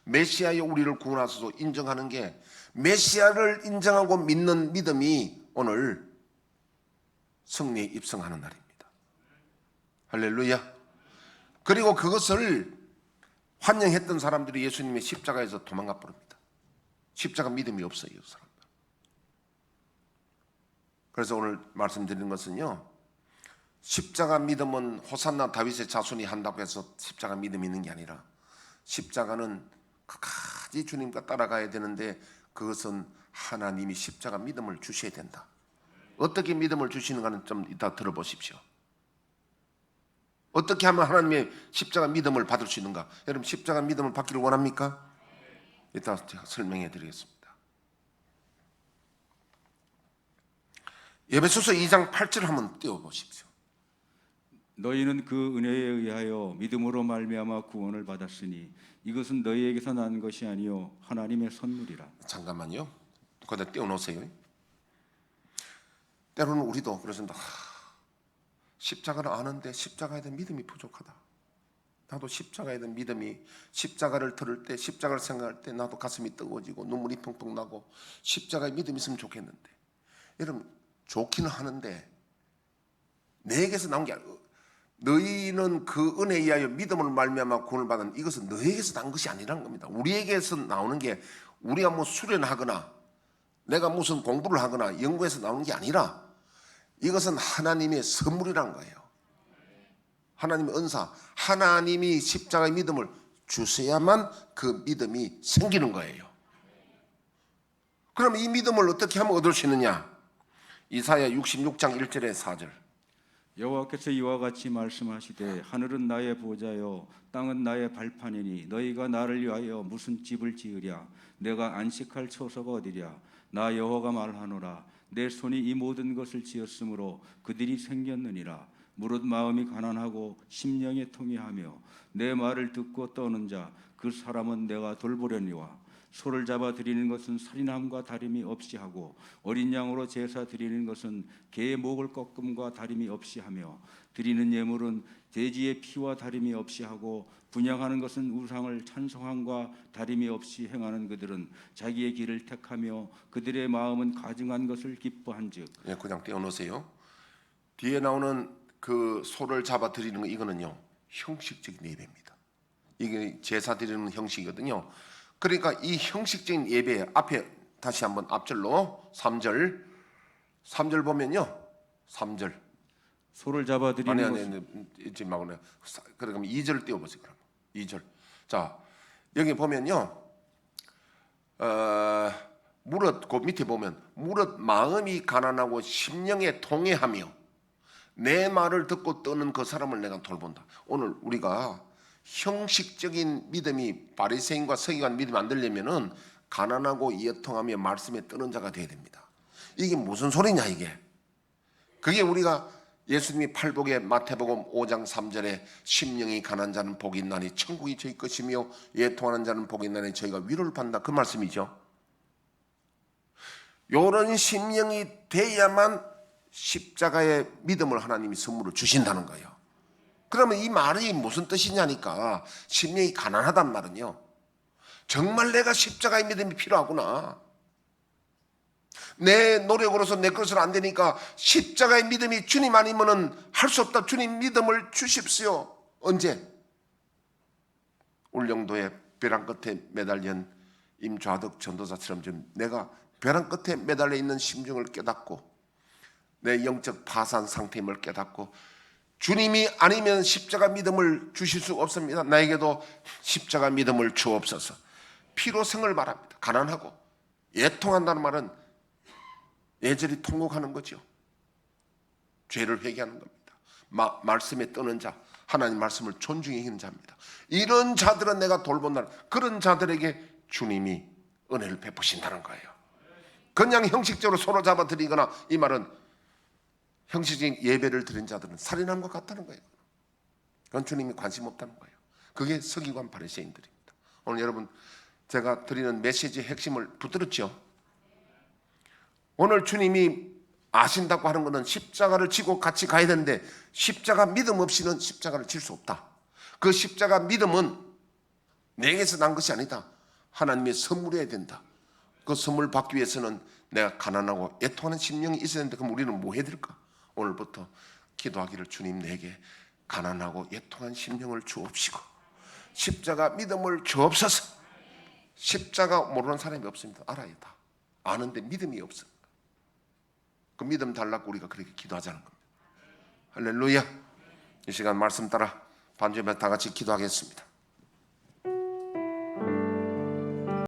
메시아여 우리를 구원하소서 인정하는 게 메시아를 인정하고 믿는 믿음이 오늘 승리에 입성하는 날입니다. 할렐루야. 그리고 그것을 환영했던 사람들이 예수님의 십자가에서 도망가 버립니다. 십자가 믿음이 없어요, 이 사람들. 그래서 오늘 말씀드리는 것은요, 십자가 믿음은 호산나 다윗의 자손이 한다고 해서 십자가 믿음이 있는 게 아니라 십자가는 끝까지 주님과 따라가야 되는데 그것은 하나님이 십자가 믿음을 주셔야 된다. 어떻게 믿음을 주시는가는 좀 이따 들어보십시오. 어떻게 하면 하나님의 십자가 믿음을 받을 수 있는가? 여러분 십자가 믿음을 받기를 원합니까? 이따 제가 설명해 드리겠습니다. 에베소서 2장 8절 한번 띄워보십시오.
너희는 그 은혜에 의하여 믿음으로 말미암아 구원을 받았으니 이것은 너희에게서 난 것이 아니요 하나님의 선물이라.
잠깐만요. 거기다 띄워놓으세요. 때로는 우리도 그렇습니다. 십자가를 아는데 십자가에 대한 믿음이 부족하다. 나도 십자가에 대한 믿음이 십자가를 들을 때 십자가를 생각할 때 나도 가슴이 뜨거워지고 눈물이 펑펑 나고 십자가에 믿음이 있으면 좋겠는데 여러분 좋기는 하는데 내게서 나온 게 아니고 너희는 그 은혜에 의하여 믿음을 말미암아 구원을 받은 이것은 너희에게서 난 것이 아니라는 겁니다. 우리에게서 나오는 게 우리가 뭐 수련하거나 내가 무슨 공부를 하거나 연구해서 나오는 게 아니라 이것은 하나님의 선물이라는 거예요. 하나님의 은사, 하나님이 십자가의 믿음을 주셔야만 그 믿음이 생기는 거예요. 그럼 이 믿음을 어떻게 하면 얻을 수 있느냐? 이사야 66장 1절에 4절.
여호와께서 이와 같이 말씀하시되 하늘은 나의 보좌요 땅은 나의 발판이니 너희가 나를 위하여 무슨 집을 지으랴? 내가 안식할 처소가 어디랴? 나 여호와가 말하노라. 내 손이 이 모든 것을 지었으므로 그들이 생겼느니라. 무릇 마음이 가난하고 심령이 통회하며 내 말을 듣고 떠는 자 그 사람은 내가 돌보려니와. 소를 잡아 드리는 것은 살인함과 다름이 없이 하고 어린 양으로 제사 드리는 것은 개의 목을 꺾음과 다름이 없이 하며 드리는 예물은 돼지의 피와 다름이 없이 하고 분향하는 것은 우상을 찬송함과 다름이 없이 행하는 그들은 자기의 길을 택하며 그들의 마음은 가증한 것을 기뻐한즉.
예, 그냥 떼어놓으세요. 뒤에 나오는 그 소를 잡아 드리는 거 이거는요 형식적인 예배입니다. 이게 제사 드리는 형식이거든요. 그러니까 이 형식적인 예배 앞에 다시 한번 앞절로 3절 보면요 3절
소를 잡아 드리는
아니 잊지 말고 그러면 2절을 띄워보세요. 그럼 2절. 자 여기 보면요 무릇 그 밑에 보면 무릇 마음이 가난하고 심령에 통회하며 내 말을 듣고 떠는 그 사람을 내가 돌본다. 오늘 우리가 형식적인 믿음이 바리새인과 서기관 믿음이 안 되려면은 가난하고 이해통하며 말씀에 뜨는 자가 돼야 됩니다. 이게 무슨 소리냐 이게. 그게 우리가 예수님이 팔복에 마태복음 5장 3절에 심령이 가난한 자는 복이 있나니 천국이 저희 것이며 이해통하는 자는 복이 있나니 저희가 위로를 받는다, 그 말씀이죠. 이런 심령이 돼야만 십자가의 믿음을 하나님이 선물로 주신다는 거예요. 그러면 이 말이 무슨 뜻이냐니까, 심령이 가난하단 말은요, 정말 내가 십자가의 믿음이 필요하구나, 내 노력으로서 내 것은 안 되니까 십자가의 믿음이 주님 아니면은 할 수 없다, 주님 믿음을 주십시오. 언제? 울릉도에 벼랑 끝에 매달린 임좌덕 전도사처럼 좀 내가 벼랑 끝에 매달려 있는 심정을 깨닫고 내 영적 파산 상태임을 깨닫고, 주님이 아니면 십자가 믿음을 주실 수 없습니다. 나에게도 십자가 믿음을 주옵소서. 피로생을 바랍니다. 가난하고 애통한다는 말은 예절이 통곡하는 거죠. 죄를 회개하는 겁니다. 말씀에 뜨는 자, 하나님 말씀을 존중해 여기는 자입니다. 이런 자들은 내가 돌본다는, 그런 자들에게 주님이 은혜를 베푸신다는 거예요. 그냥 형식적으로 손을 잡아 드리거나, 이 말은 형식적인 예배를 드린 자들은 살인한 것 같다는 거예요. 그건 주님이 관심 없다는 거예요. 그게 서기관 바리새인들입니다. 오늘 여러분, 제가 드리는 메시지의 핵심을 붙들었죠. 오늘 주님이 아신다고 하는 것은 십자가를 지고 같이 가야 되는데, 십자가 믿음 없이는 십자가를 질 수 없다. 그 십자가 믿음은 내게서 난 것이 아니다. 하나님의 선물이어야 된다. 그 선물 받기 위해서는 내가 가난하고 애통하는 심령이 있어야 되는데, 그럼 우리는 뭐 해야 될까? 오늘부터 기도하기를, 주님 내게 가난하고 애통한 심령을 주옵시고 십자가 믿음을 주옵소서. 십자가 모르는 사람이 없습니다. 알아야 다 아는데 믿음이 없어. 그 믿음 달라고 우리가 그렇게 기도하자는 겁니다. 할렐루야. 이 시간 말씀 따라 반주하며 다 같이 기도하겠습니다.